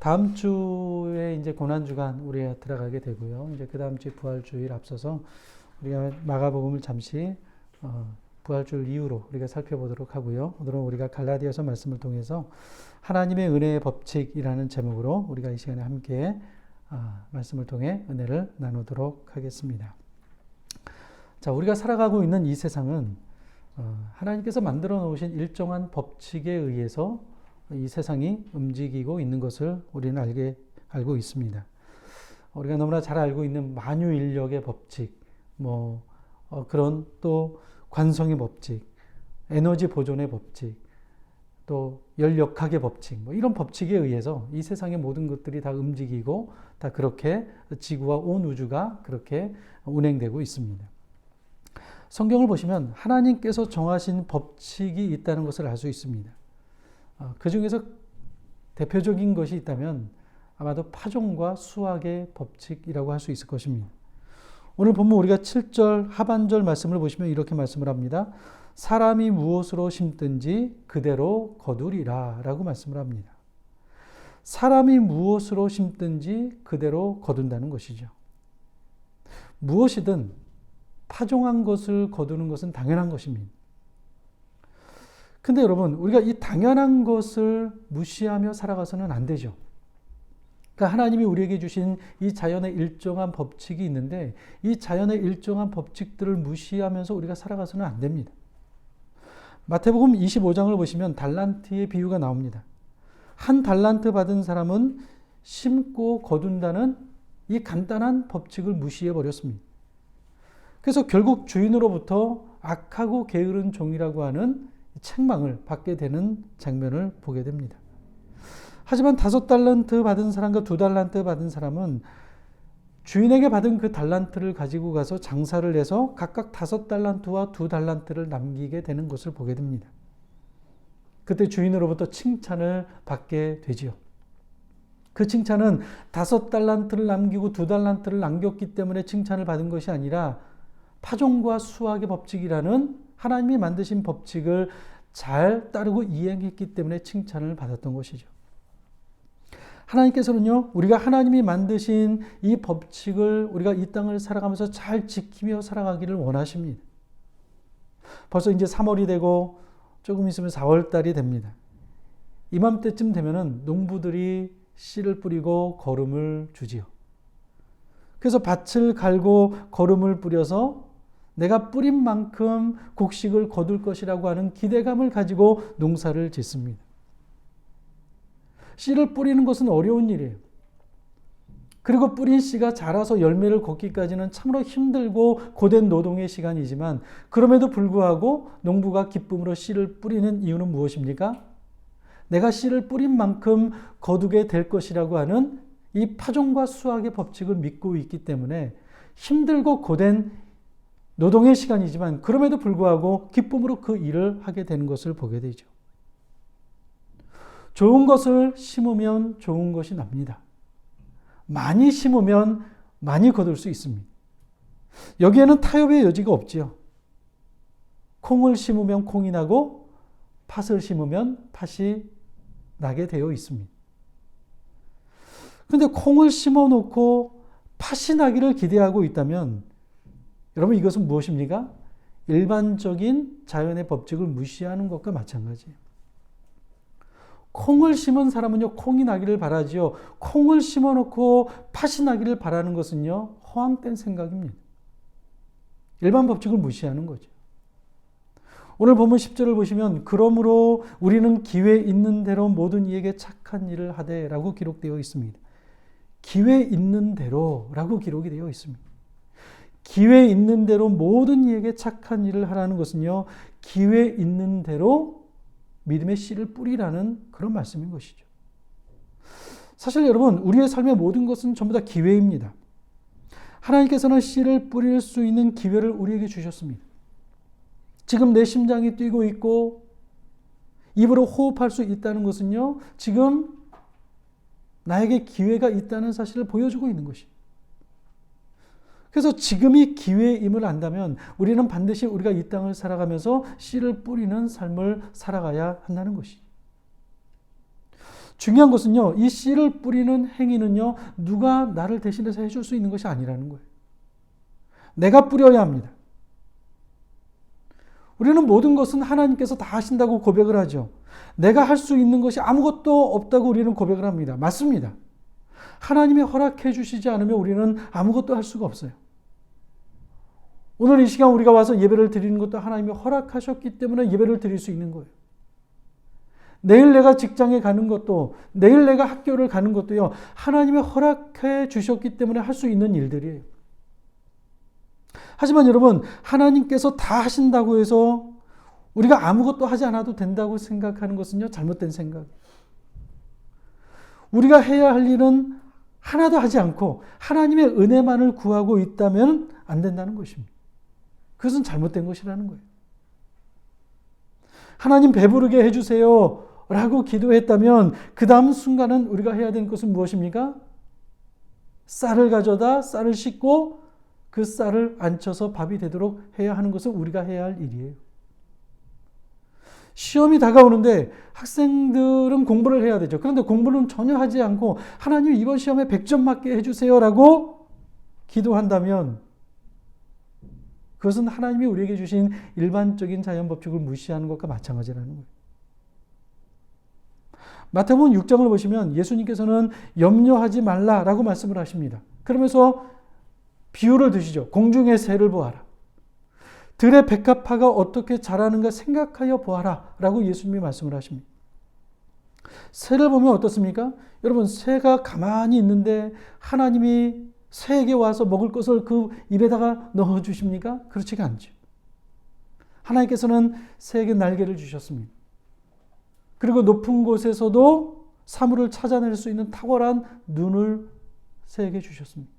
다음 주에 이제 고난주간 우리가 들어가게 되고요. 이제 그 다음 주에 부활주일 앞서서 우리가 마가복음을 잠시 부활주일 이후로 우리가 살펴보도록 하고요. 오늘은 우리가 갈라디아서 말씀을 통해서 하나님의 은혜의 법칙이라는 제목으로 우리가 이 시간에 함께 말씀을 통해 은혜를 나누도록 하겠습니다. 자, 우리가 살아가고 있는 이 세상은 하나님께서 만들어 놓으신 일정한 법칙에 의해서 이 세상이 움직이고 있는 것을 우리는 알고 있습니다. 우리가 너무나 잘 알고 있는 만유인력의 법칙, 그런 또 관성의 법칙, 에너지 보존의 법칙, 또 열역학의 법칙, 이런 법칙에 의해서 이 세상의 모든 것들이 다 움직이고 다 그렇게 지구와 온 우주가 그렇게 운행되고 있습니다. 성경을 보시면 하나님께서 정하신 법칙이 있다는 것을 알 수 있습니다. 그 중에서 대표적인 것이 있다면 아마도 파종과 수확의 법칙이라고 할 수 있을 것입니다. 오늘 본문 우리가 7절 하반절 말씀을 보시면 이렇게 말씀을 합니다. 사람이 무엇으로 심든지 그대로 거두리라 라고 말씀을 합니다. 사람이 무엇으로 심든지 그대로 거둔다는 것이죠. 무엇이든 파종한 것을 거두는 것은 당연한 것입니다. 근데 여러분, 우리가 이 당연한 것을 무시하며 살아가서는 안 되죠. 그러니까 하나님이 우리에게 주신 이 자연의 일정한 법칙이 있는데 이 자연의 일정한 법칙들을 무시하면서 우리가 살아가서는 안 됩니다. 마태복음 25장을 보시면 달란트의 비유가 나옵니다. 한 달란트 받은 사람은 심고 거둔다는 이 간단한 법칙을 무시해 버렸습니다. 그래서 결국 주인으로부터 악하고 게으른 종이라고 하는 책망을 받게 되는 장면을 보게 됩니다. 하지만 5달란트 받은 사람과 2달란트 받은 사람은 주인에게 받은 그 달란트를 가지고 가서 장사를 해서 각각 5달란트와 2달란트를 남기게 되는 것을 보게 됩니다. 그때 주인으로부터 칭찬을 받게 되지요. 그 칭찬은 5달란트를 남기고 2달란트를 남겼기 때문에 칭찬을 받은 것이 아니라 파종과 수확의 법칙이라는 하나님이 만드신 법칙을 잘 따르고 이행했기 때문에 칭찬을 받았던 것이죠. 하나님께서는요, 우리가 하나님이 만드신 이 법칙을 우리가 이 땅을 살아가면서 잘 지키며 살아가기를 원하십니다. 벌써 이제 3월이 되고 조금 있으면 4월 달이 됩니다. 이맘때쯤 되면은 농부들이 씨를 뿌리고 거름을 주지요. 그래서 밭을 갈고 거름을 뿌려서 내가 뿌린 만큼 곡식을 거둘 것이라고 하는 기대감을 가지고 농사를 짓습니다. 씨를 뿌리는 것은 어려운 일이에요. 그리고 뿌린 씨가 자라서 열매를 걷기까지는 참으로 힘들고 고된 노동의 시간이지만 그럼에도 불구하고 농부가 기쁨으로 씨를 뿌리는 이유는 무엇입니까? 내가 씨를 뿌린 만큼 거두게 될 것이라고 하는 이 파종과 수확의 법칙을 믿고 있기 때문에 힘들고 고된 노동의 시간이지만 그럼에도 불구하고 기쁨으로 그 일을 하게 되는 것을 보게 되죠. 좋은 것을 심으면 좋은 것이 납니다. 많이 심으면 많이 거둘 수 있습니다. 여기에는 타협의 여지가 없지요. 콩을 심으면 콩이 나고 팥을 심으면 팥이 나게 되어 있습니다. 그런데 콩을 심어놓고 팥이 나기를 기대하고 있다면 여러분 이것은 무엇입니까? 일반적인 자연의 법칙을 무시하는 것과 마찬가지예요. 콩을 심은 사람은요, 콩이 나기를 바라지요. 콩을 심어놓고 팥이 나기를 바라는 것은요, 허황된 생각입니다. 일반 법칙을 무시하는 거죠. 오늘 본문 10절을 보시면 그러므로 우리는 기회 있는 대로 모든 이에게 착한 일을 하되 라고 기록되어 있습니다. 기회 있는 대로라고 기록이 되어 있습니다. 기회 있는 대로 모든 이에게 착한 일을 하라는 것은요, 기회 있는 대로 믿음의 씨를 뿌리라는 그런 말씀인 것이죠. 사실 여러분, 우리의 삶의 모든 것은 전부 다 기회입니다. 하나님께서는 씨를 뿌릴 수 있는 기회를 우리에게 주셨습니다. 지금 내 심장이 뛰고 있고 입으로 호흡할 수 있다는 것은요, 지금 나에게 기회가 있다는 사실을 보여주고 있는 것입니다. 그래서 지금이 기회임을 안다면 우리는 반드시 우리가 이 땅을 살아가면서 씨를 뿌리는 삶을 살아가야 한다는 것이죠. 중요한 것은요, 이 씨를 뿌리는 행위는요, 누가 나를 대신해서 해줄 수 있는 것이 아니라는 거예요. 내가 뿌려야 합니다. 우리는 모든 것은 하나님께서 다 하신다고 고백을 하죠. 내가 할 수 있는 것이 아무것도 없다고 우리는 고백을 합니다. 맞습니다. 하나님이 허락해 주시지 않으면 우리는 아무것도 할 수가 없어요. 오늘 이 시간 우리가 와서 예배를 드리는 것도 하나님이 허락하셨기 때문에 예배를 드릴 수 있는 거예요. 내일 내가 직장에 가는 것도, 내일 내가 학교를 가는 것도요, 하나님이 허락해 주셨기 때문에 할 수 있는 일들이에요. 하지만 여러분, 하나님께서 다 하신다고 해서 우리가 아무것도 하지 않아도 된다고 생각하는 것은요, 잘못된 생각. 우리가 해야 할 일은 하나도 하지 않고 하나님의 은혜만을 구하고 있다면 안 된다는 것입니다. 그것은 잘못된 것이라는 거예요. 하나님 배부르게 해주세요 라고 기도했다면 그 다음 순간은 우리가 해야 되는 것은 무엇입니까? 쌀을 가져다 쌀을 씻고 그 쌀을 안쳐서 밥이 되도록 해야 하는 것은 우리가 해야 할 일이에요. 시험이 다가오는데 학생들은 공부를 해야 되죠. 그런데 공부는 전혀 하지 않고 하나님 이번 시험에 100점 맞게 해주세요 라고 기도한다면 그것은 하나님이 우리에게 주신 일반적인 자연법칙을 무시하는 것과 마찬가지라는 거예요. 마태복음 6장을 보시면 예수님께서는 염려하지 말라라고 말씀을 하십니다. 그러면서 비유를 드시죠. 공중의 새를 보아라. 들의 백합화가 어떻게 자라는가 생각하여 보아라 라고 예수님이 말씀을 하십니다. 새를 보면 어떻습니까? 여러분, 새가 가만히 있는데 하나님이 새에게 와서 먹을 것을 그 입에다가 넣어주십니까? 그렇지가 않죠. 하나님께서는 새에게 날개를 주셨습니다. 그리고 높은 곳에서도 사물을 찾아낼 수 있는 탁월한 눈을 새에게 주셨습니다.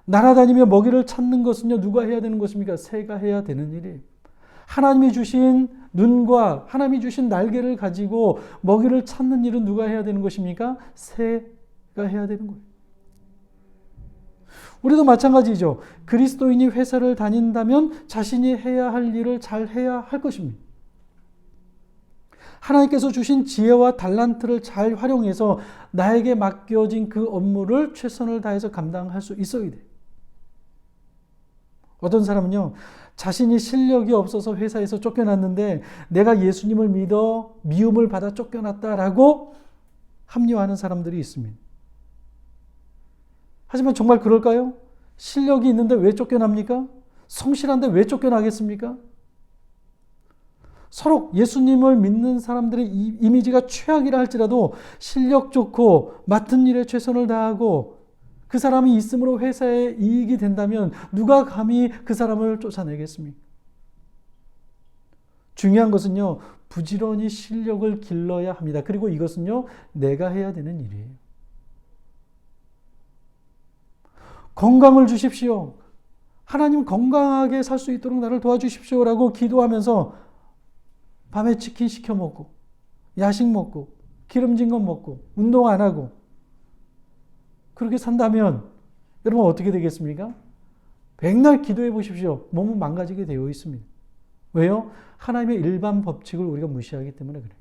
날아다니며 먹이를 찾는 것은요, 누가 해야 되는 것입니까? 새가 해야 되는 일이에요. 하나님이 주신 눈과 하나님이 주신 날개를 가지고 먹이를 찾는 일은 누가 해야 되는 것입니까? 새가 해야 되는 거예요. 우리도 마찬가지죠. 그리스도인이 회사를 다닌다면 자신이 해야 할 일을 잘 해야 할 것입니다. 하나님께서 주신 지혜와 달란트를 잘 활용해서 나에게 맡겨진 그 업무를 최선을 다해서 감당할 수 있어야 돼요. 어떤 사람은요, 자신이 실력이 없어서 회사에서 쫓겨났는데 내가 예수님을 믿어 미움을 받아 쫓겨났다라고 합리화하는 사람들이 있습니다. 하지만 정말 그럴까요? 실력이 있는데 왜 쫓겨납니까? 성실한데 왜 쫓겨나겠습니까? 서로 예수님을 믿는 사람들의 이미지가 최악이라 할지라도 실력 좋고 맡은 일에 최선을 다하고 그 사람이 있음으로 회사에 이익이 된다면 누가 감히 그 사람을 쫓아내겠습니까? 중요한 것은요, 부지런히 실력을 길러야 합니다. 그리고 이것은요, 내가 해야 되는 일이에요. 건강을 주십시오. 하나님 건강하게 살 수 있도록 나를 도와주십시오라고 기도하면서 밤에 치킨 시켜 먹고 야식 먹고 기름진 것 먹고 운동 안 하고 그렇게 산다면 여러분 어떻게 되겠습니까? 백날 기도해 보십시오. 몸은 망가지게 되어 있습니다. 왜요? 하나님의 일반 법칙을 우리가 무시하기 때문에 그래요.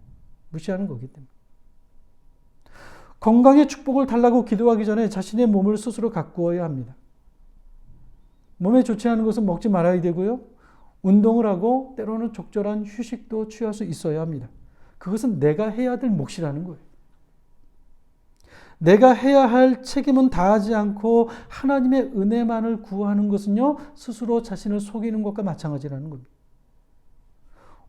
무시하는 거기 때문에. 건강의 축복을 달라고 기도하기 전에 자신의 몸을 스스로 가꾸어야 합니다. 몸에 좋지 않은 것은 먹지 말아야 되고요. 운동을 하고 때로는 적절한 휴식도 취할 수 있어야 합니다. 그것은 내가 해야 될 몫이라는 거예요. 내가 해야 할 책임은 다하지 않고 하나님의 은혜만을 구하는 것은요, 스스로 자신을 속이는 것과 마찬가지라는 겁니다.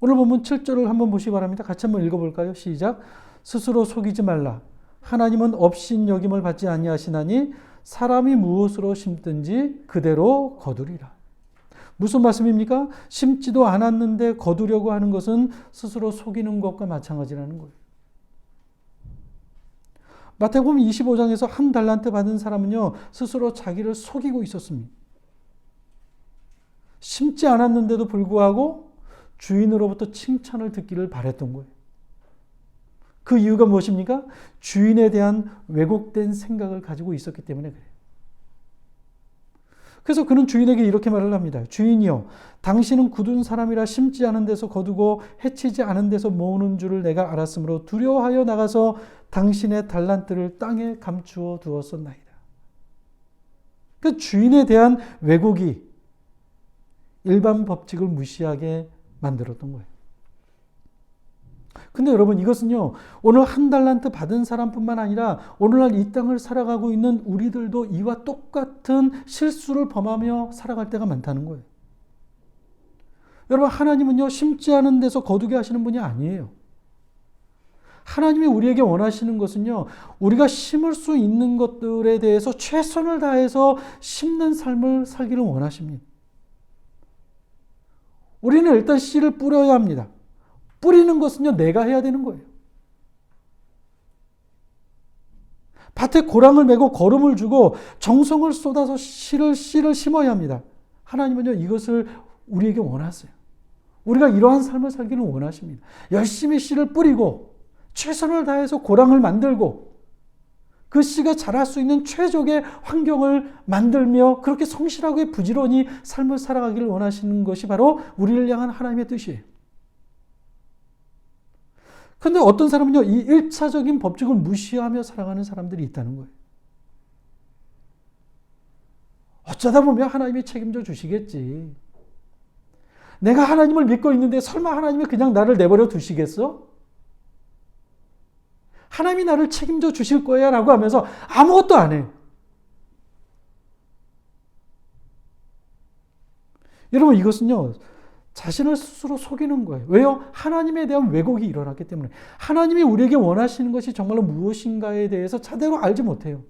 오늘 본문 7절을 한번 보시기 바랍니다. 같이 한번 읽어볼까요? 시작. 스스로 속이지 말라. 하나님은 업신여김을 받지 아니하시나니 사람이 무엇으로 심든지 그대로 거두리라. 무슨 말씀입니까? 심지도 않았는데 거두려고 하는 것은 스스로 속이는 것과 마찬가지라는 거예요. 마태복음 25장에서 한 달란트 받은 사람은요, 스스로 자기를 속이고 있었습니다. 심지 않았는데도 불구하고 주인으로부터 칭찬을 듣기를 바랬던 거예요. 그 이유가 무엇입니까? 주인에 대한 왜곡된 생각을 가지고 있었기 때문에 그래요. 그래서 그는 주인에게 이렇게 말을 합니다. 주인이여, 당신은 굳은 사람이라 심지 않은 데서 거두고 해치지 않은 데서 모으는 줄을 내가 알았으므로 두려워하여 나가서 당신의 달란트를 땅에 감추어 두었었나이다. 그 주인에 대한 왜곡이 일반 법칙을 무시하게 만들었던 거예요. 근데 여러분, 이것은요, 오늘 한 달란트 받은 사람뿐만 아니라 오늘날 이 땅을 살아가고 있는 우리들도 이와 똑같은 실수를 범하며 살아갈 때가 많다는 거예요. 여러분, 하나님은요, 심지 않은 데서 거두게 하시는 분이 아니에요. 하나님이 우리에게 원하시는 것은요, 우리가 심을 수 있는 것들에 대해서 최선을 다해서 심는 삶을 살기를 원하십니다. 우리는 일단 씨를 뿌려야 합니다. 뿌리는 것은요, 내가 해야 되는 거예요. 밭에 고랑을 메고 거름을 주고 정성을 쏟아서 씨를 심어야 합니다. 하나님은요, 이것을 우리에게 원하세요. 우리가 이러한 삶을 살기를 원하십니다. 열심히 씨를 뿌리고 최선을 다해서 고랑을 만들고 그 씨가 자랄 수 있는 최적의 환경을 만들며 그렇게 성실하게 부지런히 삶을 살아가기를 원하시는 것이 바로 우리를 향한 하나님의 뜻이에요. 그런데 어떤 사람은요, 이 1차적인 법칙을 무시하며 살아가는 사람들이 있다는 거예요. 어쩌다 보면 하나님이 책임져 주시겠지. 내가 하나님을 믿고 있는데 설마 하나님이 그냥 나를 내버려 두시겠어? 하나님이 나를 책임져 주실 거야 라고 하면서 아무것도 안 해요. 여러분, 이것은요, 자신을 스스로 속이는 거예요. 왜요? 하나님에 대한 왜곡이 일어났기 때문에. 하나님이 우리에게 원하시는 것이 정말로 무엇인가에 대해서 제대로 알지 못해요.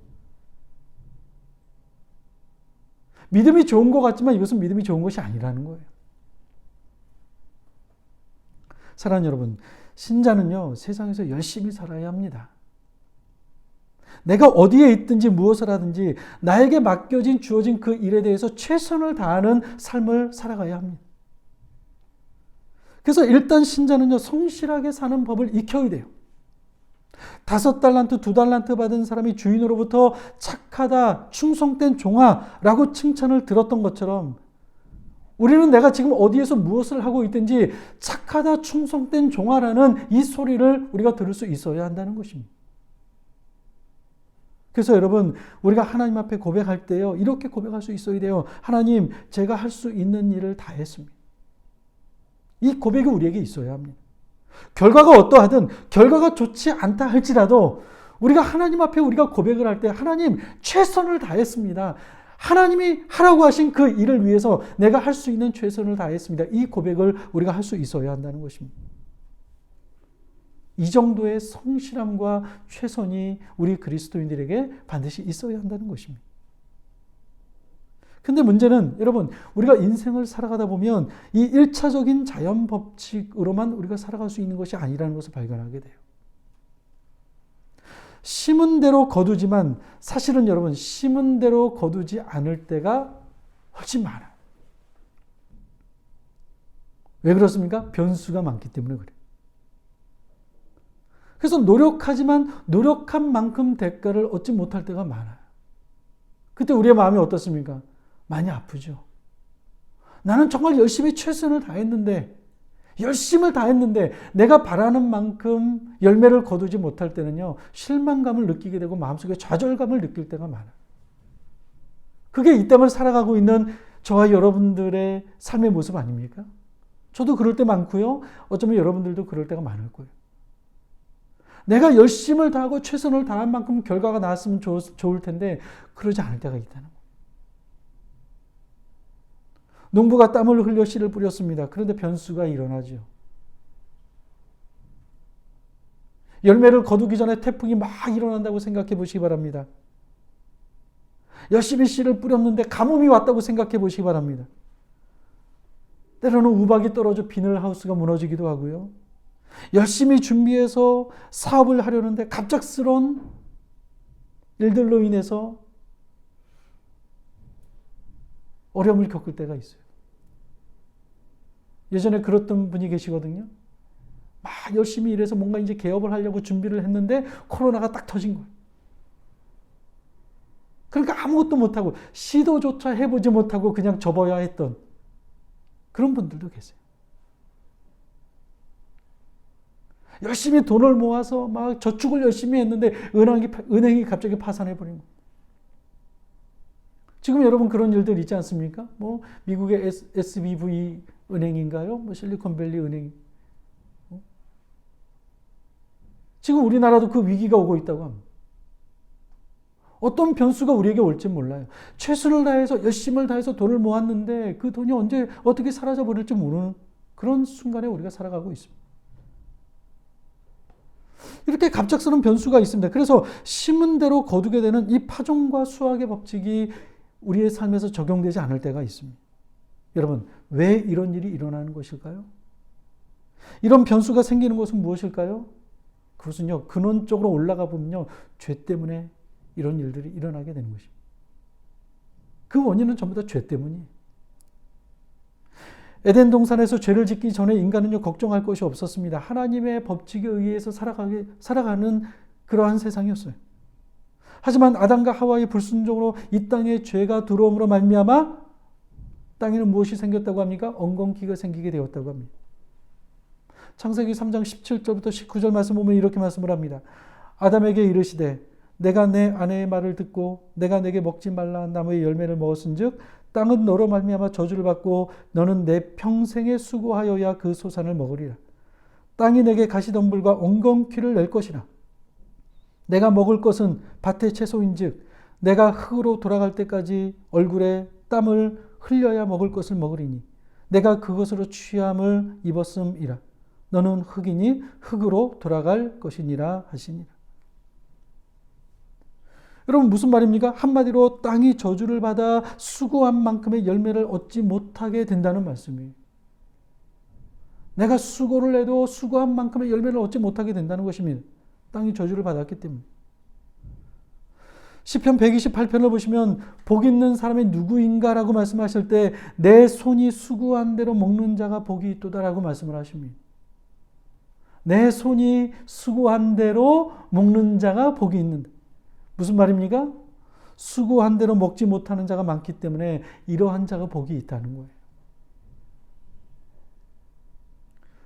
믿음이 좋은 것 같지만 이것은 믿음이 좋은 것이 아니라는 거예요. 사랑하는 여러분, 신자는요, 세상에서 열심히 살아야 합니다. 내가 어디에 있든지 무엇을 하든지 나에게 맡겨진 주어진 그 일에 대해서 최선을 다하는 삶을 살아가야 합니다. 그래서 일단 신자는요, 성실하게 사는 법을 익혀야 돼요. 5달란트, 2달란트 받은 사람이 주인으로부터 착하다, 충성된 종아라고 칭찬을 들었던 것처럼 우리는 내가 지금 어디에서 무엇을 하고 있든지 착하다, 충성된 종아라는 이 소리를 우리가 들을 수 있어야 한다는 것입니다. 그래서 여러분, 우리가 하나님 앞에 고백할 때요, 이렇게 고백할 수 있어야 돼요. 하나님, 제가 할 수 있는 일을 다 했습니다. 이 고백이 우리에게 있어야 합니다. 결과가 어떠하든 결과가 좋지 않다 할지라도 우리가 하나님 앞에 우리가 고백을 할 때 하나님, 최선을 다했습니다. 하나님이 하라고 하신 그 일을 위해서 내가 할 수 있는 최선을 다했습니다. 이 고백을 우리가 할 수 있어야 한다는 것입니다. 이 정도의 성실함과 최선이 우리 그리스도인들에게 반드시 있어야 한다는 것입니다. 근데 문제는 여러분, 우리가 인생을 살아가다 보면 이 1차적인 자연 법칙으로만 우리가 살아갈 수 있는 것이 아니라는 것을 발견하게 돼요. 심은 대로 거두지만 사실은 여러분, 심은 대로 거두지 않을 때가 훨씬 많아요. 왜 그렇습니까? 변수가 많기 때문에 그래요. 그래서 노력하지만 노력한 만큼 대가를 얻지 못할 때가 많아요. 그때 우리의 마음이 어떻습니까? 많이 아프죠. 나는 정말 열심히 최선을 다했는데, 열심을 다했는데 내가 바라는 만큼 열매를 거두지 못할 때는요, 실망감을 느끼게 되고 마음속에 좌절감을 느낄 때가 많아요. 그게 이 땅을 살아가고 있는 저와 여러분들의 삶의 모습 아닙니까? 저도 그럴 때 많고요. 어쩌면 여러분들도 그럴 때가 많을 거예요. 내가 열심을 다하고 최선을 다한 만큼 결과가 나왔으면 좋을 텐데 그러지 않을 때가 있다는 거예요. 농부가 땀을 흘려 씨를 뿌렸습니다. 그런데 변수가 일어나죠. 열매를 거두기 전에 태풍이 막 일어난다고 생각해 보시기 바랍니다. 열심히 씨를 뿌렸는데 가뭄이 왔다고 생각해 보시기 바랍니다. 때로는 우박이 떨어져 비닐하우스가 무너지기도 하고요. 열심히 준비해서 사업을 하려는데 갑작스러운 일들로 인해서 어려움을 겪을 때가 있어요. 예전에 그랬던 분이 계시거든요. 막 열심히 일해서 뭔가 이제 개업을 하려고 준비를 했는데 코로나가 딱 터진 거예요. 그러니까 아무것도 못하고 시도조차 해보지 못하고 그냥 접어야 했던 그런 분들도 계세요. 열심히 돈을 모아서 막 저축을 열심히 했는데 은행이 갑자기 파산해버린 거예요. 지금 여러분 그런 일들 있지 않습니까? 뭐 미국의 SBV 은행인가요? 뭐 실리콘밸리 은행. 지금 우리나라도 그 위기가 오고 있다고 합니다. 어떤 변수가 우리에게 올지 몰라요. 최선을 다해서 열심을 다해서 돈을 모았는데 그 돈이 언제 어떻게 사라져 버릴지 모르는 그런 순간에 우리가 살아가고 있습니다. 이렇게 갑작스러운 변수가 있습니다. 그래서 심은 대로 거두게 되는 이 파종과 수확의 법칙이 우리의 삶에서 적용되지 않을 때가 있습니다. 여러분, 왜 이런 일이 일어나는 것일까요? 이런 변수가 생기는 것은 무엇일까요? 그것은요, 근원적으로 올라가 보면요, 죄 때문에 이런 일들이 일어나게 되는 것입니다. 그 원인은 전부 다 죄 때문이에요. 에덴 동산에서 죄를 짓기 전에 인간은요, 걱정할 것이 없었습니다. 하나님의 법칙에 의해서 살아가는 그러한 세상이었어요. 하지만 아담과 하와의 불순종으로 이 땅에 죄가 들어옴으로 말미암아 땅에는 무엇이 생겼다고 합니까? 엉겅퀴가 생기게 되었다고 합니다. 창세기 3장 17절부터 19절 말씀 보면 이렇게 말씀을 합니다. 아담에게 이르시되 내가 내 아내의 말을 듣고 내가 내게 먹지 말라 한 나무의 열매를 먹었은즉 땅은 너로 말미암아 저주를 받고 너는 내 평생에 수고하여야 그 소산을 먹으리라. 땅이 내게 가시덤불과 엉겅퀴를 낼 것이라. 내가 먹을 것은 밭의 채소인즉 내가 흙으로 돌아갈 때까지 얼굴에 땀을 흘려야 먹을 것을 먹으리니 내가 그것으로 취함을 입었음이라. 너는 흙이니 흙으로 돌아갈 것이니라 하시니라. 여러분 무슨 말입니까? 한마디로 땅이 저주를 받아 수고한 만큼의 열매를 얻지 못하게 된다는 말씀이에요. 내가 수고를 해도 수고한 만큼의 열매를 얻지 못하게 된다는 것입니다. 땅이 저주를 받았기 때문에. 시편 128편을 보시면 복 있는 사람이 누구인가라고 말씀하실 때 내 손이 수고한 대로 먹는 자가 복이 있도다라고 말씀을 하십니다. 내 손이 수고한 대로 먹는 자가 복이 있는다. 무슨 말입니까? 수고한 대로 먹지 못하는 자가 많기 때문에 이러한 자가 복이 있다는 거예요.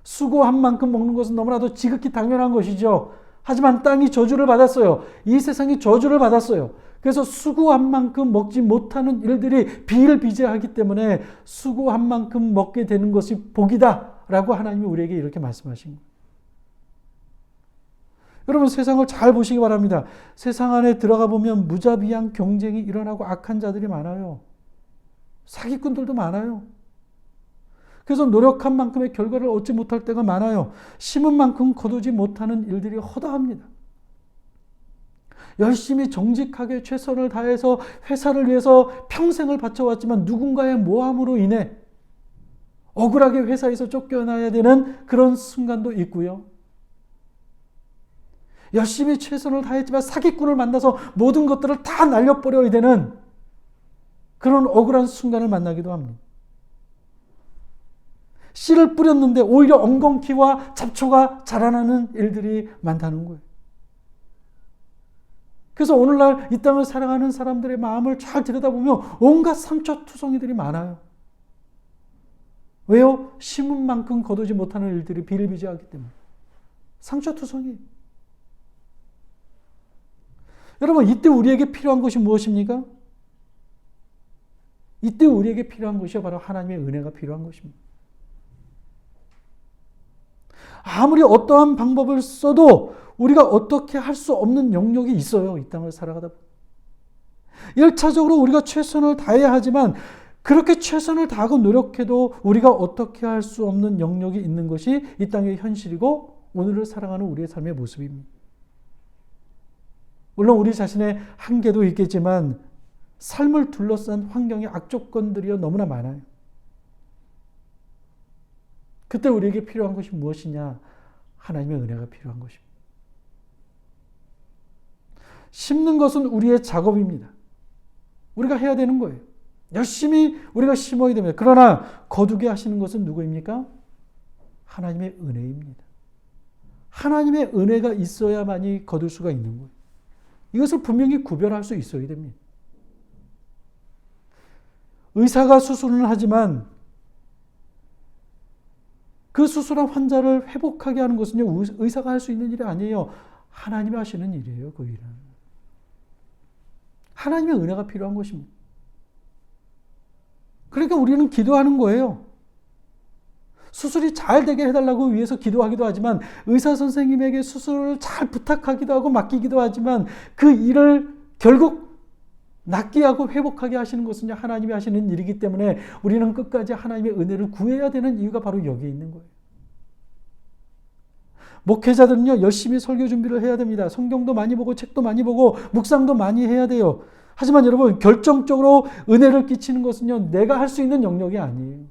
수고한 만큼 먹는 것은 너무나도 지극히 당연한 것이죠. 하지만 땅이 저주를 받았어요. 이 세상이 저주를 받았어요. 그래서 수고한 만큼 먹지 못하는 일들이 비일비재하기 때문에 수고한 만큼 먹게 되는 것이 복이다라고 하나님이 우리에게 이렇게 말씀하신 거예요. 여러분 세상을 잘 보시기 바랍니다. 세상 안에 들어가 보면 무자비한 경쟁이 일어나고 악한 자들이 많아요. 사기꾼들도 많아요. 그래서 노력한 만큼의 결과를 얻지 못할 때가 많아요. 심은 만큼 거두지 못하는 일들이 허다합니다. 열심히 정직하게 최선을 다해서 회사를 위해서 평생을 바쳐왔지만 누군가의 모함으로 인해 억울하게 회사에서 쫓겨나야 되는 그런 순간도 있고요. 열심히 최선을 다했지만 사기꾼을 만나서 모든 것들을 다 날려버려야 되는 그런 억울한 순간을 만나기도 합니다. 씨를 뿌렸는데 오히려 엉겅퀴와 잡초가 자라나는 일들이 많다는 거예요. 그래서 오늘날 이 땅을 살아가는 사람들의 마음을 잘 들여다보면 온갖 상처투성이들이 많아요. 왜요? 심은 만큼 거두지 못하는 일들이 비일비재하기 때문에. 상처투성이. 여러분 이때 우리에게 필요한 것이 무엇입니까? 이때 우리에게 필요한 것이 바로 하나님의 은혜가 필요한 것입니다. 아무리 어떠한 방법을 써도 우리가 어떻게 할 수 없는 영역이 있어요. 이 땅을 살아가다 보면. 1차적으로 우리가 최선을 다해야 하지만 그렇게 최선을 다하고 노력해도 우리가 어떻게 할 수 없는 영역이 있는 것이 이 땅의 현실이고 오늘을 살아가는 우리의 삶의 모습입니다. 물론 우리 자신의 한계도 있겠지만 삶을 둘러싼 환경의 악조건들이 너무나 많아요. 그때 우리에게 필요한 것이 무엇이냐? 하나님의 은혜가 필요한 것입니다. 심는 것은 우리의 작업입니다. 우리가 해야 되는 거예요. 열심히 우리가 심어야 됩니다. 그러나 거두게 하시는 것은 누구입니까? 하나님의 은혜입니다. 하나님의 은혜가 있어야만이 거둘 수가 있는 거예요. 이것을 분명히 구별할 수 있어야 됩니다. 의사가 수술은 하지만 그 수술한 환자를 회복하게 하는 것은요, 의사가 할 수 있는 일이 아니에요. 하나님이 하시는 일이에요, 그 일은. 하나님의 은혜가 필요한 것입니다. 그러니까 우리는 기도하는 거예요. 수술이 잘 되게 해달라고 위해서 기도하기도 하지만, 의사 선생님에게 수술을 잘 부탁하기도 하고 맡기기도 하지만, 그 일을 결국 낫게 하고 회복하게 하시는 것은 하나님이 하시는 일이기 때문에 우리는 끝까지 하나님의 은혜를 구해야 되는 이유가 바로 여기에 있는 거예요. 목회자들은요, 열심히 설교 준비를 해야 됩니다. 성경도 많이 보고 책도 많이 보고 묵상도 많이 해야 돼요. 하지만 여러분, 결정적으로 은혜를 끼치는 것은요, 내가 할 수 있는 영역이 아니에요.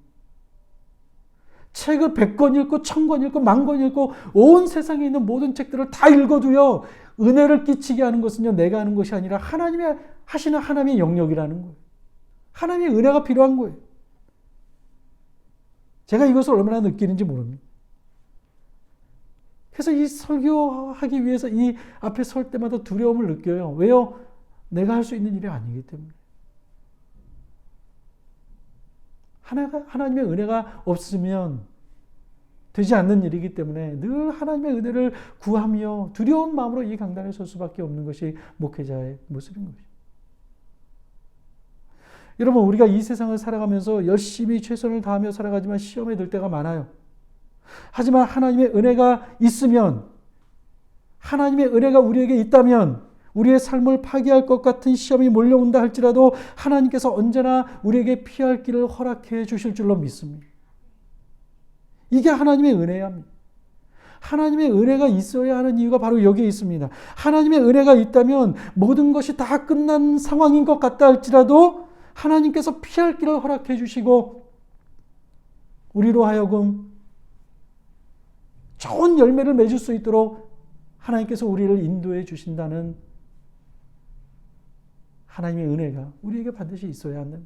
책을 100권 읽고 1000권 읽고 10,000권 읽고 온 세상에 있는 모든 책들을 다 읽어도요, 은혜를 끼치게 하는 것은요, 내가 하는 것이 아니라 하나님이 하시는 하나님의 영역이라는 거예요. 하나님의 은혜가 필요한 거예요. 제가 이것을 얼마나 느끼는지 모릅니다. 그래서 이 설교하기 위해서 이 앞에 설 때마다 두려움을 느껴요. 왜요? 내가 할 수 있는 일이 아니기 때문에. 하나님의 은혜가 없으면 되지 않는 일이기 때문에 늘 하나님의 은혜를 구하며 두려운 마음으로 이 강단에 설 수밖에 없는 것이 목회자의 모습인 것이죠. 여러분, 우리가 이 세상을 살아가면서 열심히 최선을 다하며 살아가지만 시험에 들 때가 많아요. 하지만 하나님의 은혜가 있으면, 하나님의 은혜가 우리에게 있다면 우리의 삶을 파괴할 것 같은 시험이 몰려온다 할지라도 하나님께서 언제나 우리에게 피할 길을 허락해 주실 줄로 믿습니다. 이게 하나님의 은혜야. 하나님의 은혜가 있어야 하는 이유가 바로 여기에 있습니다. 하나님의 은혜가 있다면 모든 것이 다 끝난 상황인 것 같다 할지라도 하나님께서 피할 길을 허락해 주시고 우리로 하여금 좋은 열매를 맺을 수 있도록 하나님께서 우리를 인도해 주신다는 하나님의 은혜가 우리에게 반드시 있어야 한다.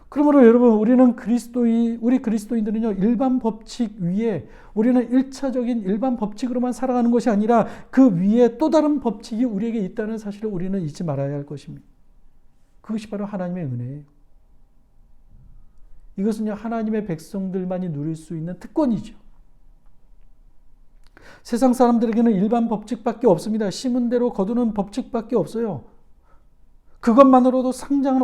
그러므로 여러분, 우리 그리스도인들은요, 일반 법칙 위에, 우리는 1차적인 일반 법칙으로만 살아가는 것이 아니라 그 위에 또 다른 법칙이 우리에게 있다는 사실을 우리는 잊지 말아야 할 것입니다. 그것이 바로 하나님의 은혜예요. 이것은요, 하나님의 백성들만이 누릴 수 있는 특권이죠. 세상 사람들에게는 일반 법칙밖에 없습니다. 심은 대로 거두는 법칙밖에 없어요. 그것만으로도 상당한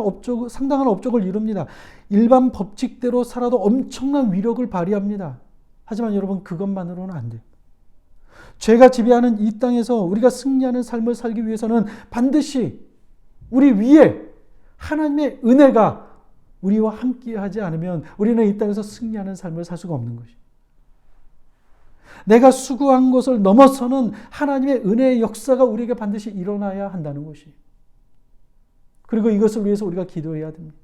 업적을 이룹니다. 일반 법칙대로 살아도 엄청난 위력을 발휘합니다. 하지만 여러분, 그것만으로는 안 돼요. 죄가 지배하는 이 땅에서 우리가 승리하는 삶을 살기 위해서는 반드시 우리 위에 하나님의 은혜가 우리와 함께하지 않으면 우리는 이 땅에서 승리하는 삶을 살 수가 없는 것이죠. 내가 수고한 것을 넘어서는 하나님의 은혜의 역사가 우리에게 반드시 일어나야 한다는 것이. 그리고 이것을 위해서 우리가 기도해야 됩니다.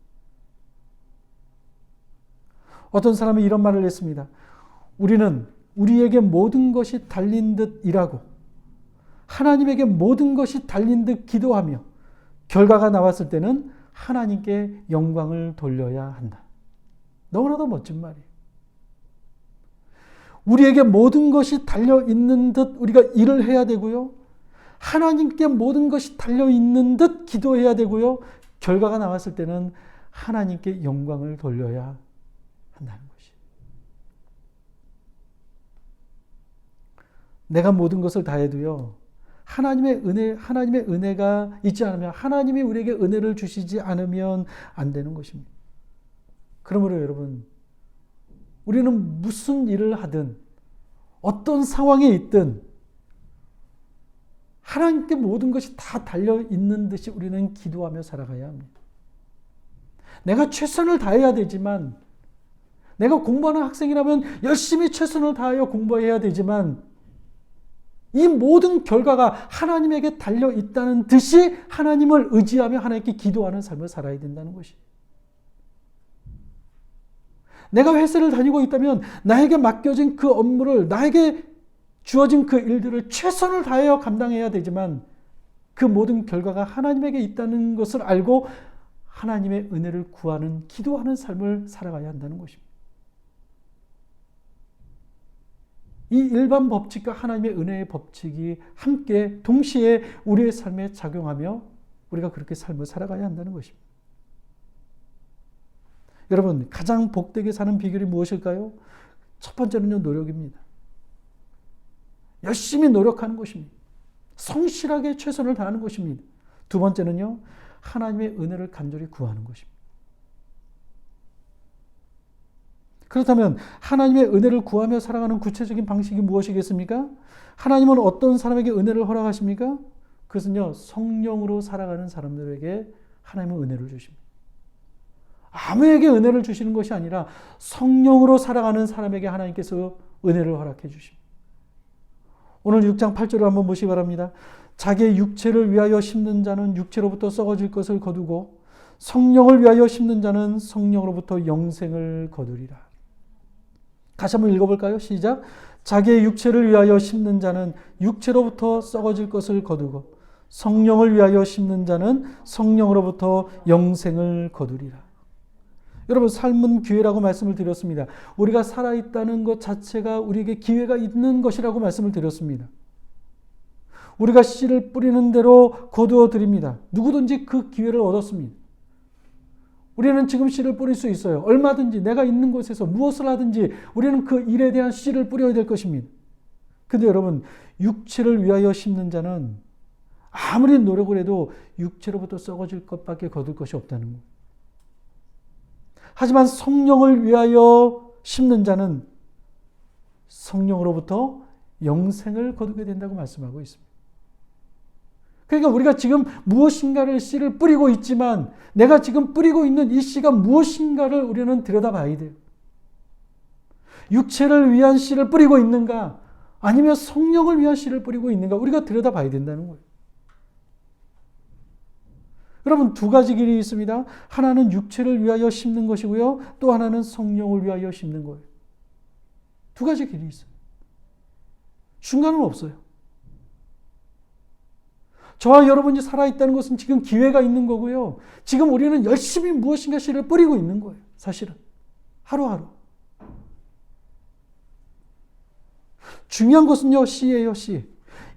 어떤 사람이 이런 말을 했습니다. 우리는 우리에게 모든 것이 달린 듯 일하고 하나님에게 모든 것이 달린 듯 기도하며 결과가 나왔을 때는 하나님께 영광을 돌려야 한다. 너무나도 멋진 말이에요. 우리에게 모든 것이 달려있는 듯 우리가 일을 해야 되고요. 하나님께 모든 것이 달려있는 듯 기도해야 되고요. 결과가 나왔을 때는 하나님께 영광을 돌려야 한다는 것이. 내가 모든 것을 다해도요. 하나님의 은혜가 있지 않으면, 하나님이 우리에게 은혜를 주시지 않으면 안 되는 것입니다. 그러므로 여러분, 우리는 무슨 일을 하든 어떤 상황에 있든 하나님께 모든 것이 다 달려있는 듯이 우리는 기도하며 살아가야 합니다. 내가 최선을 다해야 되지만, 내가 공부하는 학생이라면 열심히 최선을 다하여 공부해야 되지만, 이 모든 결과가 하나님에게 달려있다는 듯이 하나님을 의지하며 하나님께 기도하는 삶을 살아야 된다는 것이. 내가 회사를 다니고 있다면 나에게 맡겨진 그 업무를, 나에게 주어진 그 일들을 최선을 다하여 감당해야 되지만 그 모든 결과가 하나님에게 있다는 것을 알고 하나님의 은혜를 구하는, 기도하는 삶을 살아가야 한다는 것입니다. 이 일반 법칙과 하나님의 은혜의 법칙이 함께 동시에 우리의 삶에 작용하며 우리가 그렇게 삶을 살아가야 한다는 것입니다. 여러분, 가장 복되게 사는 비결이 무엇일까요? 첫 번째는요, 노력입니다. 열심히 노력하는 것입니다. 성실하게 최선을 다하는 것입니다. 두 번째는요, 하나님의 은혜를 간절히 구하는 것입니다. 그렇다면 하나님의 은혜를 구하며 살아가는 구체적인 방식이 무엇이겠습니까? 하나님은 어떤 사람에게 은혜를 허락하십니까? 그것은요, 성령으로 살아가는 사람들에게 하나님은 은혜를 주십니다. 아무에게 은혜를 주시는 것이 아니라 성령으로 살아가는 사람에게 하나님께서 은혜를 허락해 주십니다. 오늘 6장 8절을 한번 보시기 바랍니다. 자기의 육체를 위하여 심는 자는 육체로부터 썩어질 것을 거두고 성령을 위하여 심는 자는 성령으로부터 영생을 거두리라. 다시 한번 읽어볼까요? 시작. 자기의 육체를 위하여 심는 자는 육체로부터 썩어질 것을 거두고 성령을 위하여 심는 자는 성령으로부터 영생을 거두리라. 여러분, 삶은 기회라고 말씀을 드렸습니다. 우리가 살아있다는 것 자체가 우리에게 기회가 있는 것이라고 말씀을 드렸습니다. 우리가 씨를 뿌리는 대로 거두어 드립니다. 누구든지 그 기회를 얻었습니다. 우리는 지금 씨를 뿌릴 수 있어요. 얼마든지 내가 있는 곳에서 무엇을 하든지 우리는 그 일에 대한 씨를 뿌려야 될 것입니다. 근데 여러분, 육체를 위하여 심는 자는 아무리 노력을 해도 육체로부터 썩어질 것밖에 거둘 것이 없다는 것. 하지만 성령을 위하여 심는 자는 성령으로부터 영생을 거두게 된다고 말씀하고 있습니다. 그러니까 우리가 지금 무엇인가를 씨를 뿌리고 있지만 내가 지금 뿌리고 있는 이 씨가 무엇인가를 우리는 들여다봐야 돼요. 육체를 위한 씨를 뿌리고 있는가 아니면 성령을 위한 씨를 뿌리고 있는가 우리가 들여다봐야 된다는 거예요. 여러분, 두 가지 길이 있습니다. 하나는 육체를 위하여 심는 것이고요. 또 하나는 성령을 위하여 심는 거예요. 두 가지 길이 있어요. 중간은 없어요. 저와 여러분이 살아있다는 것은 지금 기회가 있는 거고요. 지금 우리는 열심히 무엇인가 씨를 뿌리고 있는 거예요. 사실은. 하루하루. 중요한 것은요, 씨예요, 씨.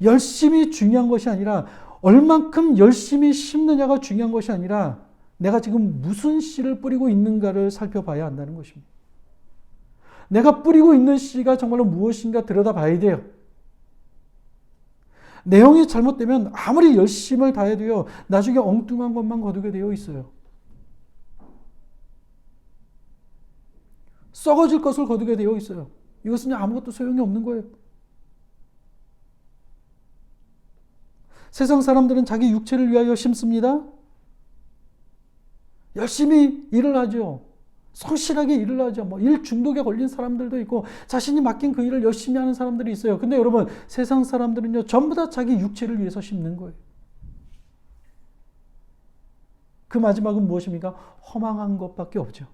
열심히 중요한 것이 아니라 얼만큼 열심히 심느냐가 중요한 것이 아니라 내가 지금 무슨 씨를 뿌리고 있는가를 살펴봐야 한다는 것입니다. 내가 뿌리고 있는 씨가 정말로 무엇인가 들여다봐야 돼요. 내용이 잘못되면 아무리 열심을 다해도요, 나중에 엉뚱한 것만 거두게 되어 있어요. 썩어질 것을 거두게 되어 있어요. 이것은 아무것도 소용이 없는 거예요. 세상 사람들은 자기 육체를 위하여 심습니다. 열심히 일을 하죠. 성실하게 일을 하죠. 일 중독에 걸린 사람들도 있고 자신이 맡긴 그 일을 열심히 하는 사람들이 있어요. 근데 여러분, 세상 사람들은요, 전부 다 자기 육체를 위해서 심는 거예요. 그 마지막은 무엇입니까? 허망한 것밖에 없죠.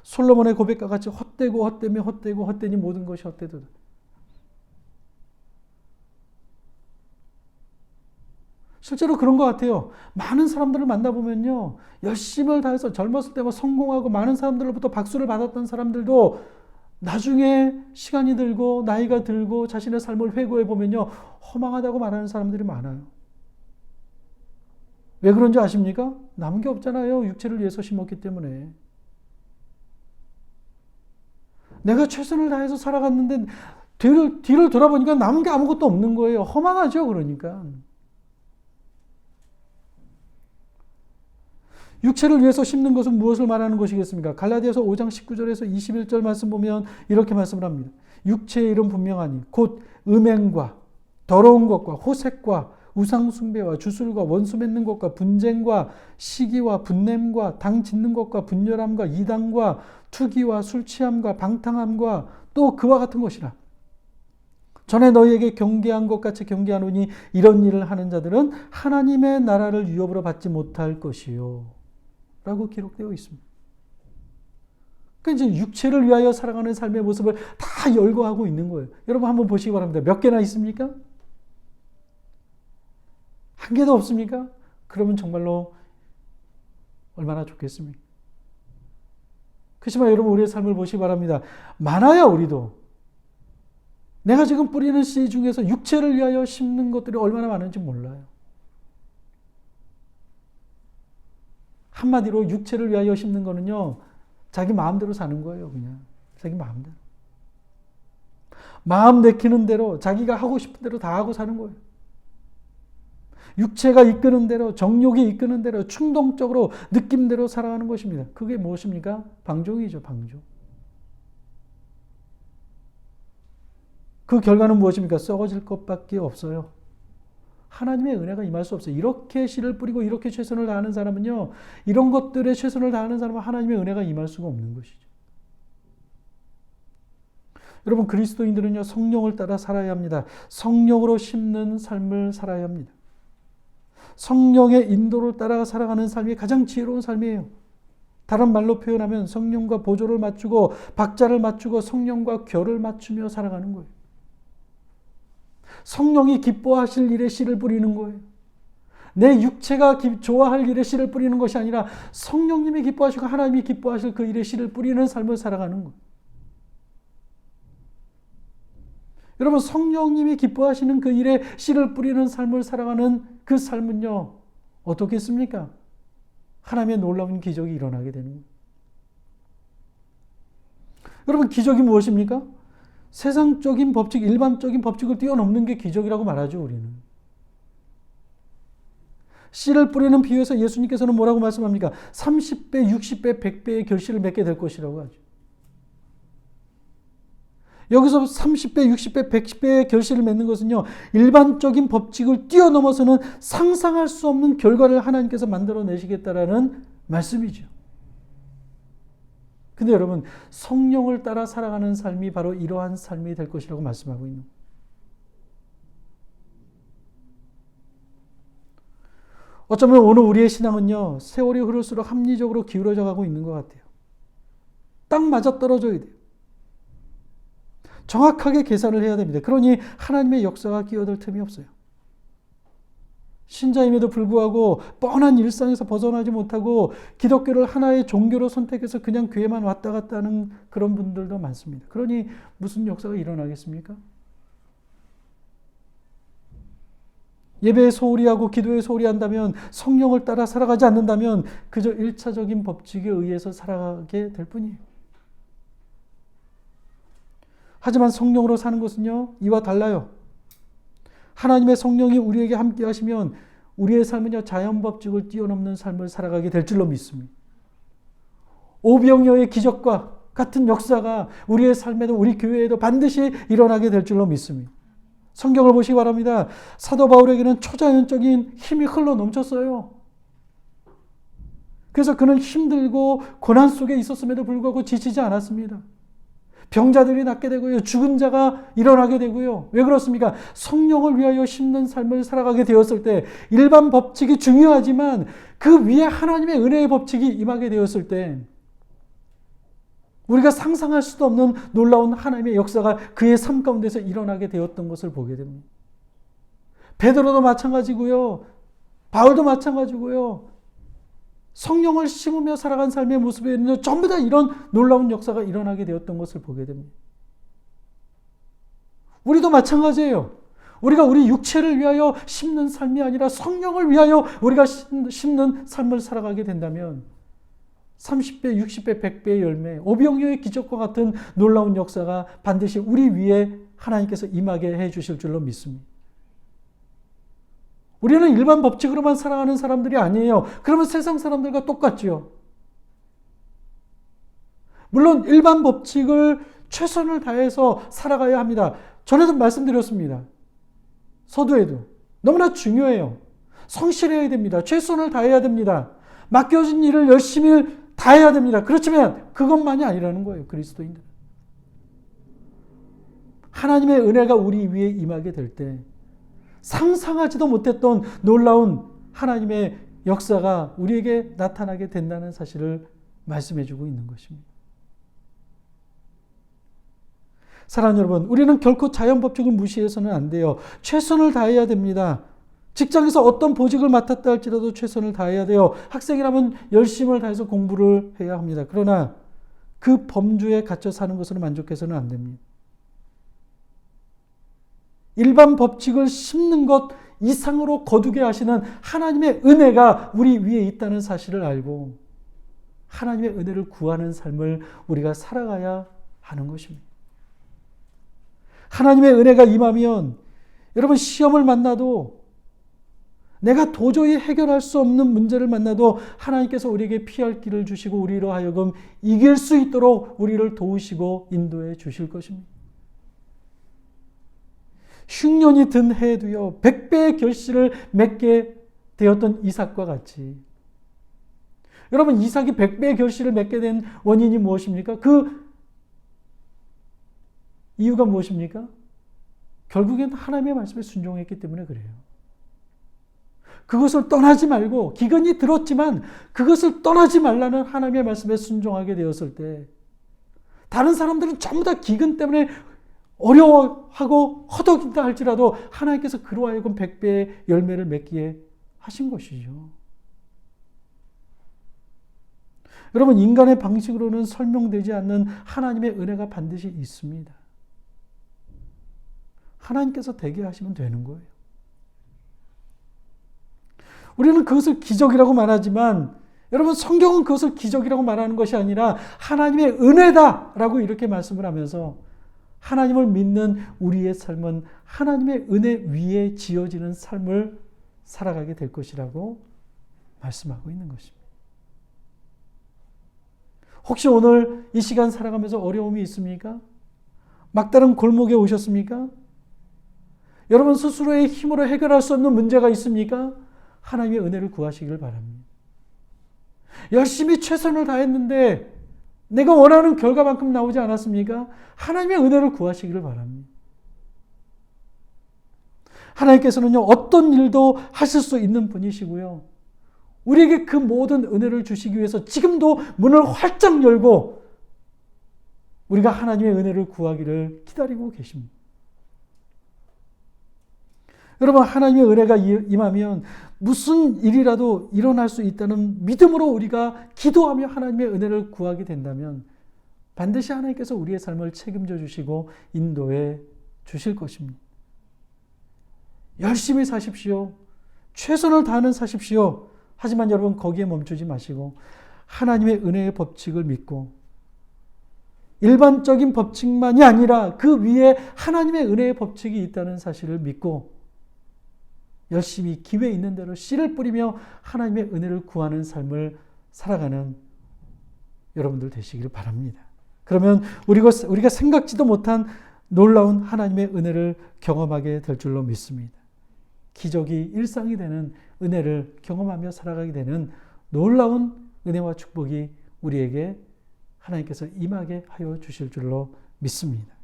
솔로몬의 고백과 같이 헛되고 헛되며 헛되고 헛되니 모든 것이 헛되도다. 실제로 그런 것 같아요. 많은 사람들을 만나보면요, 열심을 다해서 젊었을 때 성공하고 많은 사람들로부터 박수를 받았던 사람들도 나중에 시간이 들고 나이가 들고 자신의 삶을 회고해 보면요, 허망하다고 말하는 사람들이 많아요. 왜 그런지 아십니까? 남은 게 없잖아요. 육체를 위해서 심었기 때문에. 내가 최선을 다해서 살아갔는데 뒤를 돌아보니까 남은 게 아무것도 없는 거예요. 허망하죠, 그러니까. 육체를 위해서 심는 것은 무엇을 말하는 것이겠습니까? 갈라디아서 5장 19절에서 21절 말씀 보면 이렇게 말씀을 합니다. 육체의 일은 분명하니 곧 음행과 더러운 것과 호색과 우상숭배와 주술과 원수 맺는 것과 분쟁과 시기와 분냄과 당 짓는 것과 분열함과 이단과 투기와 술취함과 방탕함과 또 그와 같은 것이라. 전에 너희에게 경계한 것 같이 경계하노니 이런 일을 하는 자들은 하나님의 나라를 유업으로 받지 못할 것이요 라고 기록되어 있습니다. 그러니까 이제 육체를 위하여 살아가는 삶의 모습을 다 열거하고 있는 거예요. 여러분 한번 보시기 바랍니다. 몇 개나 있습니까? 한 개도 없습니까? 그러면 정말로 얼마나 좋겠습니까? 그렇지만 여러분, 우리의 삶을 보시기 바랍니다. 많아야 우리도 내가 지금 뿌리는 씨 중에서 육체를 위하여 심는 것들이 얼마나 많은지 몰라요. 한마디로 육체를 위하여 심는 거는요, 자기 마음대로 사는 거예요. 그냥 자기 마음대로. 마음 내키는 대로 자기가 하고 싶은 대로 다 하고 사는 거예요. 육체가 이끄는 대로, 정욕이 이끄는 대로, 충동적으로 느낌대로 살아가는 것입니다. 그게 무엇입니까? 방종이죠, 방종. 그 결과는 무엇입니까? 썩어질 것밖에 없어요. 하나님의 은혜가 임할 수 없어요. 이렇게 씨를 뿌리고 이렇게 최선을 다하는 사람은요, 이런 것들에 최선을 다하는 사람은 하나님의 은혜가 임할 수가 없는 것이죠. 여러분, 그리스도인들은요, 성령을 따라 살아야 합니다. 성령으로 심는 삶을 살아야 합니다. 성령의 인도를 따라 살아가는 삶이 가장 지혜로운 삶이에요. 다른 말로 표현하면 성령과 보조를 맞추고 박자를 맞추고 성령과 결을 맞추며 살아가는 거예요. 성령이 기뻐하실 일에 씨를 뿌리는 거예요. 내 육체가 좋아할 일에 씨를 뿌리는 것이 아니라 성령님이 기뻐하시고 하나님이 기뻐하실 그 일에 씨를 뿌리는 삶을 살아가는 거예요. 여러분, 성령님이 기뻐하시는 그 일에 씨를 뿌리는 삶을 살아가는 그 삶은요, 어떻겠습니까? 하나님의 놀라운 기적이 일어나게 되는 거예요. 여러분, 기적이 무엇입니까? 세상적인 법칙, 일반적인 법칙을 뛰어넘는 게 기적이라고 말하죠, 우리는. 씨를 뿌리는 비유에서 예수님께서는 뭐라고 말씀합니까? 30배, 60배, 100배의 결실을 맺게 될 것이라고 하죠. 여기서 30배, 60배, 100배의 결실을 맺는 것은요, 일반적인 법칙을 뛰어넘어서는 상상할 수 없는 결과를 하나님께서 만들어내시겠다라는 말씀이죠. 근데 여러분, 성령을 따라 살아가는 삶이 바로 이러한 삶이 될 것이라고 말씀하고 있는 거예요. 어쩌면 오늘 우리의 신앙은요, 세월이 흐를수록 합리적으로 기울어져 가고 있는 것 같아요. 딱 맞아떨어져야 돼요. 정확하게 계산을 해야 됩니다. 그러니 하나님의 역사가 끼어들 틈이 없어요. 신자임에도 불구하고 뻔한 일상에서 벗어나지 못하고 기독교를 하나의 종교로 선택해서 그냥 교회만 왔다 갔다 하는 그런 분들도 많습니다. 그러니 무슨 역사가 일어나겠습니까? 예배에 소홀히 하고 기도에 소홀히 한다면, 성령을 따라 살아가지 않는다면 그저 1차적인 법칙에 의해서 살아가게 될 뿐이에요. 하지만 성령으로 사는 것은요, 이와 달라요. 하나님의 성령이 우리에게 함께 하시면 우리의 삶은요, 자연 법칙을 뛰어넘는 삶을 살아가게 될 줄로 믿습니다. 오병이어의 기적과 같은 역사가 우리의 삶에도 우리 교회에도 반드시 일어나게 될 줄로 믿습니다. 성경을 보시기 바랍니다. 사도 바울에게는 초자연적인 힘이 흘러 넘쳤어요. 그래서 그는 힘들고 고난 속에 있었음에도 불구하고 지치지 않았습니다. 병자들이 낫게 되고요. 죽은 자가 일어나게 되고요. 왜 그렇습니까? 성령을 위하여 심는 삶을 살아가게 되었을 때, 일반 법칙이 중요하지만 그 위에 하나님의 은혜의 법칙이 임하게 되었을 때, 우리가 상상할 수도 없는 놀라운 하나님의 역사가 그의 삶 가운데서 일어나게 되었던 것을 보게 됩니다. 베드로도 마찬가지고요. 바울도 마찬가지고요. 성령을 심으며 살아간 삶의 모습에는 전부 다 이런 놀라운 역사가 일어나게 되었던 것을 보게 됩니다. 우리도 마찬가지예요. 우리가 우리 육체를 위하여 심는 삶이 아니라 성령을 위하여 우리가 심는 삶을 살아가게 된다면 30배, 60배, 100배의 열매, 오병이어의 기적과 같은 놀라운 역사가 반드시 우리 위에 하나님께서 임하게 해 주실 줄로 믿습니다. 우리는 일반 법칙으로만 살아가는 사람들이 아니에요. 그러면 세상 사람들과 똑같죠. 물론 일반 법칙을 최선을 다해서 살아가야 합니다. 전에도 말씀드렸습니다. 서두에도. 너무나 중요해요. 성실해야 됩니다. 최선을 다해야 됩니다. 맡겨진 일을 열심히 다해야 됩니다. 그렇지만 그것만이 아니라는 거예요. 그리스도인들. 하나님의 은혜가 우리 위에 임하게 될 때 상상하지도 못했던 놀라운 하나님의 역사가 우리에게 나타나게 된다는 사실을 말씀해주고 있는 것입니다. 사랑하는 여러분, 우리는 결코 자연법칙을 무시해서는 안 돼요. 최선을 다해야 됩니다. 직장에서 어떤 보직을 맡았다 할지라도 최선을 다해야 돼요. 학생이라면 열심을 다해서 공부를 해야 합니다. 그러나 그 범주에 갇혀 사는 것으로 만족해서는 안 됩니다. 일반 법칙을 심는 것 이상으로 거두게 하시는 하나님의 은혜가 우리 위에 있다는 사실을 알고 하나님의 은혜를 구하는 삶을 우리가 살아가야 하는 것입니다. 하나님의 은혜가 임하면 여러분 시험을 만나도 내가 도저히 해결할 수 없는 문제를 만나도 하나님께서 우리에게 피할 길을 주시고 우리로 하여금 이길 수 있도록 우리를 도우시고 인도해 주실 것입니다. 흉년이 든 해에도요 100배의 결실을 맺게 되었던 이삭과 같이 여러분 이삭이 100배의 결실을 맺게 된 원인이 무엇입니까? 그 이유가 무엇입니까? 결국엔 하나님의 말씀에 순종했기 때문에 그래요. 그것을 떠나지 말고 기근이 들었지만 그것을 떠나지 말라는 하나님의 말씀에 순종하게 되었을 때 다른 사람들은 전부 다 기근 때문에 어려워하고 허덕인다 할지라도 하나님께서 그로 하여금 100배의 열매를 맺기에 하신 것이죠. 여러분 인간의 방식으로는 설명되지 않는 하나님의 은혜가 반드시 있습니다. 하나님께서 되게 하시면 되는 거예요. 우리는 그것을 기적이라고 말하지만 여러분 성경은 그것을 기적이라고 말하는 것이 아니라 하나님의 은혜다라고 이렇게 말씀을 하면서 하나님을 믿는 우리의 삶은 하나님의 은혜 위에 지어지는 삶을 살아가게 될 것이라고 말씀하고 있는 것입니다. 혹시 오늘 이 시간 살아가면서 어려움이 있습니까? 막다른 골목에 오셨습니까? 여러분 스스로의 힘으로 해결할 수 없는 문제가 있습니까? 하나님의 은혜를 구하시기를 바랍니다. 열심히 최선을 다했는데 내가 원하는 결과만큼 나오지 않았습니까? 하나님의 은혜를 구하시기를 바랍니다. 하나님께서는요 어떤 일도 하실 수 있는 분이시고요. 우리에게 그 모든 은혜를 주시기 위해서 지금도 문을 활짝 열고 우리가 하나님의 은혜를 구하기를 기다리고 계십니다. 여러분 하나님의 은혜가 임하면 무슨 일이라도 일어날 수 있다는 믿음으로 우리가 기도하며 하나님의 은혜를 구하게 된다면 반드시 하나님께서 우리의 삶을 책임져 주시고 인도해 주실 것입니다. 열심히 사십시오. 최선을 다하는 사십시오. 하지만 여러분 거기에 멈추지 마시고 하나님의 은혜의 법칙을 믿고 일반적인 법칙만이 아니라 그 위에 하나님의 은혜의 법칙이 있다는 사실을 믿고 열심히 기회 있는 대로 씨를 뿌리며 하나님의 은혜를 구하는 삶을 살아가는 여러분들 되시기를 바랍니다. 그러면 우리가 생각지도 못한 놀라운 하나님의 은혜를 경험하게 될 줄로 믿습니다. 기적이 일상이 되는 은혜를 경험하며 살아가게 되는 놀라운 은혜와 축복이 우리에게 하나님께서 임하게 하여 주실 줄로 믿습니다.